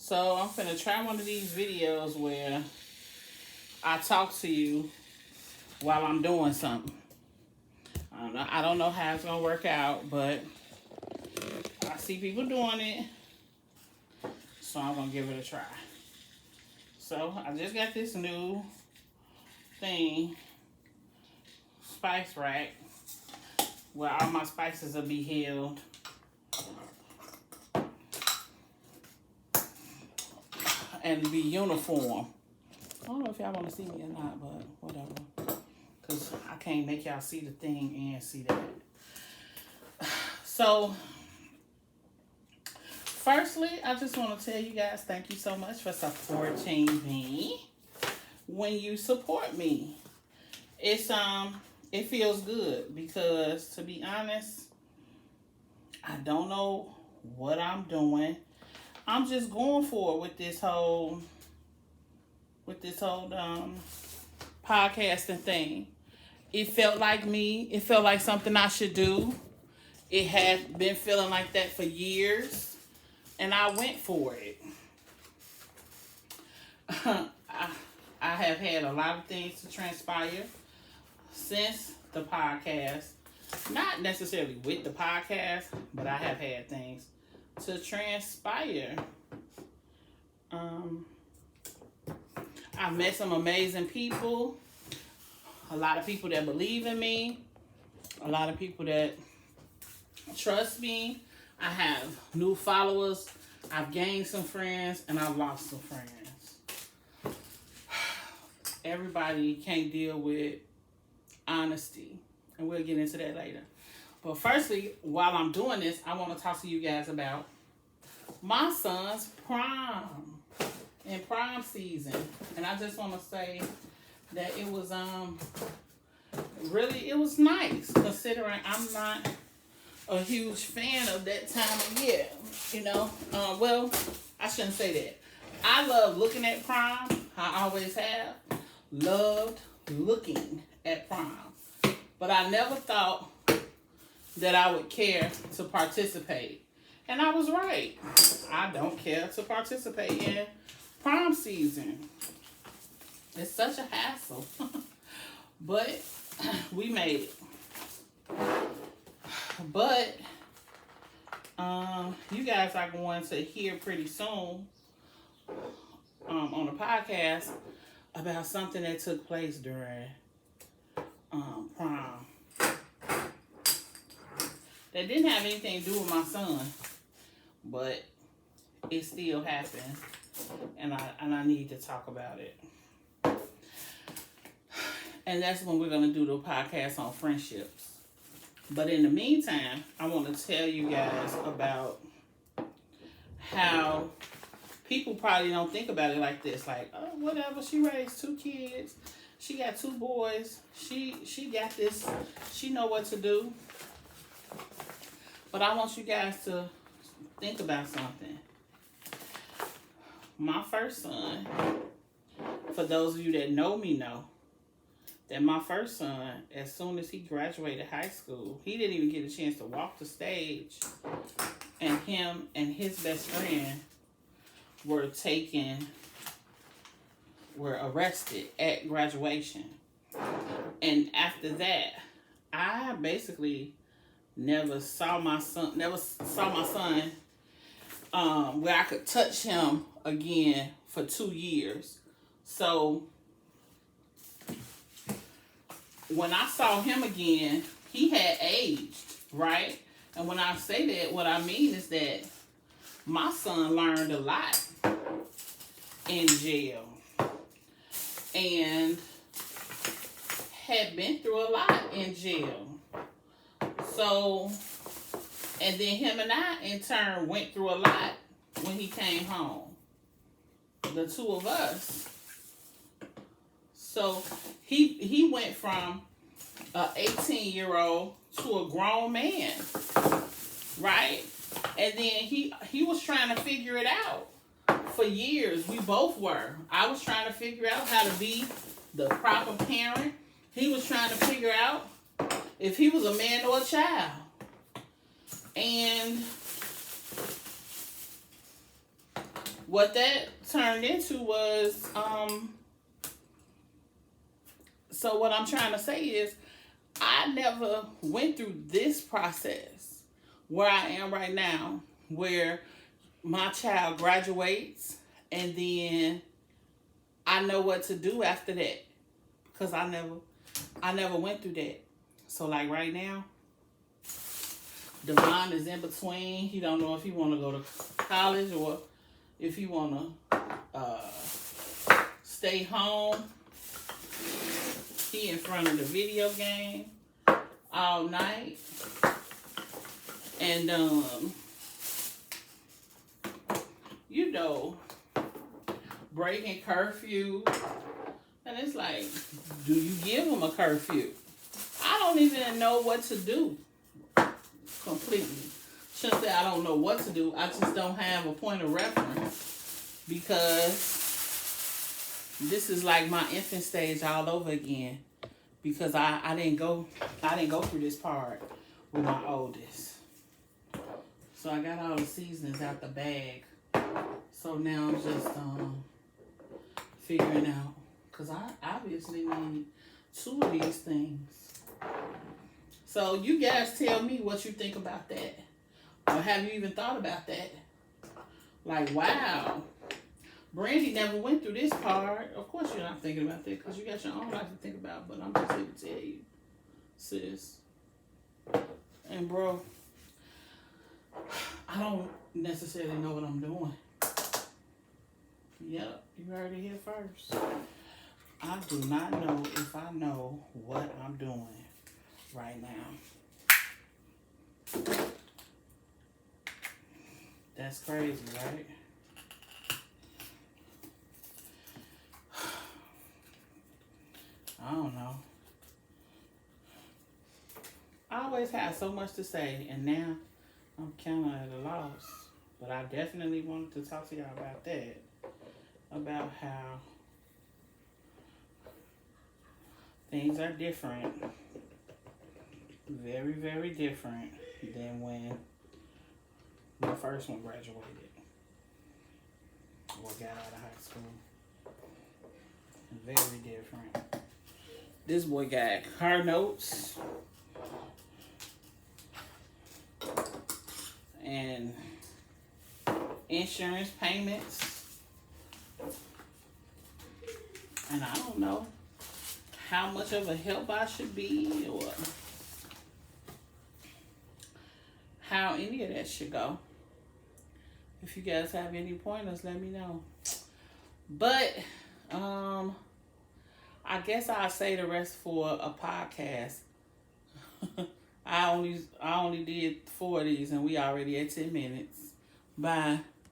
So I'm finna try one of these videos where I talk to you while I'm doing something. I don't know how it's gonna work out, but I see people doing it, so I'm gonna give it a try. So I just got this new thing, spice rack, where all my spices will be held. And be uniform. I don't know if y'all want to see me or not, but whatever. Because I can't make y'all see the thing and see that. So, firstly, I just want to tell you guys thank you so much for supporting me. When you support me, it feels good because, to be honest, I don't know what I'm doing. I'm just going for it with this whole podcasting thing. It felt like me. It felt like something I should do. It had been feeling like that for years, and I went for it. I have had a lot of things to transpire since the podcast. Not necessarily with the podcast, but I have had things to transpire. I've met some amazing people, a lot of people that believe in me, a lot of people that trust me. I have new followers, I've gained some friends, and I've lost some friends. Everybody can't deal with honesty, and we'll get into that later. But firstly, while I'm doing this, I want to talk to you guys about my son's prom and prom season. And I just want to say that it was it was nice, considering I'm not a huge fan of that time of year. Well, I shouldn't say that. I love looking at prom. I always have loved looking at prom. But I never thought that I would care to participate. And I was right. I don't care to participate in prom season. It's such a hassle. But we made it. But you guys are going to hear pretty soon on the podcast about something that took place during prom. That didn't have anything to do with my son, but it still happened, and I need to talk about it. And that's when we're going to do the podcast on friendships. But in the meantime, I want to tell you guys about how people probably don't think about it like this. Like, oh, whatever, she raised 2 kids. She got 2 boys. She got this. She know what to do. But I want you guys to think about something. My first son, for those of you that know me know, that my first son, as soon as he graduated high school, he didn't even get a chance to walk the stage. And him and his best friend were arrested at graduation. And after that, I basically never saw my son where I could touch him again for 2 years. So when I saw him again, he had aged, right? And when I say that, what I mean is that my son learned a lot in jail and had been through a lot in jail. So, and then him and I, in turn, went through a lot when he came home. The 2 of us. So, he went from an 18-year-old to a grown man, right? And then he was trying to figure it out for years. We both were. I was trying to figure out how to be the proper parent. He was trying to figure out if he was a man or a child. And what that turned into was, so what I'm trying to say is, I never went through this process where I am right now, where my child graduates and then I know what to do after that, because I never went through that. So like right now, Devon is in between. He don't know if he want to go to college or if he want to stay home. He in front of the video game all night. And, you know, breaking curfew. And it's like, do you give him a curfew? I don't even know what to do completely. Shouldn't say I don't know what to do. I just don't have a point of reference, because this is like my infant stage all over again, because I didn't go through this part with my oldest. So I got all the seasonings out the bag. So now I'm just figuring out, because I obviously need 2 of these things. So you guys tell me what you think about that. Or have you even thought about that? Like, wow, Brandi never went through this part. Of course you're not thinking about that, because you got your own life to think about. But I'm just here to tell you, sis. And bro, I don't necessarily know what I'm doing. Yep, you heard it here first. I do not know if I know what I'm doing right now. That's crazy, right? I don't know. I always have so much to say, and now I'm kind of at a loss. But I definitely wanted to talk to y'all about that. About how things are different. Very, very different than when my first one graduated or got out of high school. Very different. This boy got car notes and insurance payments. And I don't know how much of a help I should be, or how any of that should go. If you guys have any pointers, let me know. But I guess I'll say the rest for a podcast. I only did 4 of these, and we already at 10 minutes. Bye.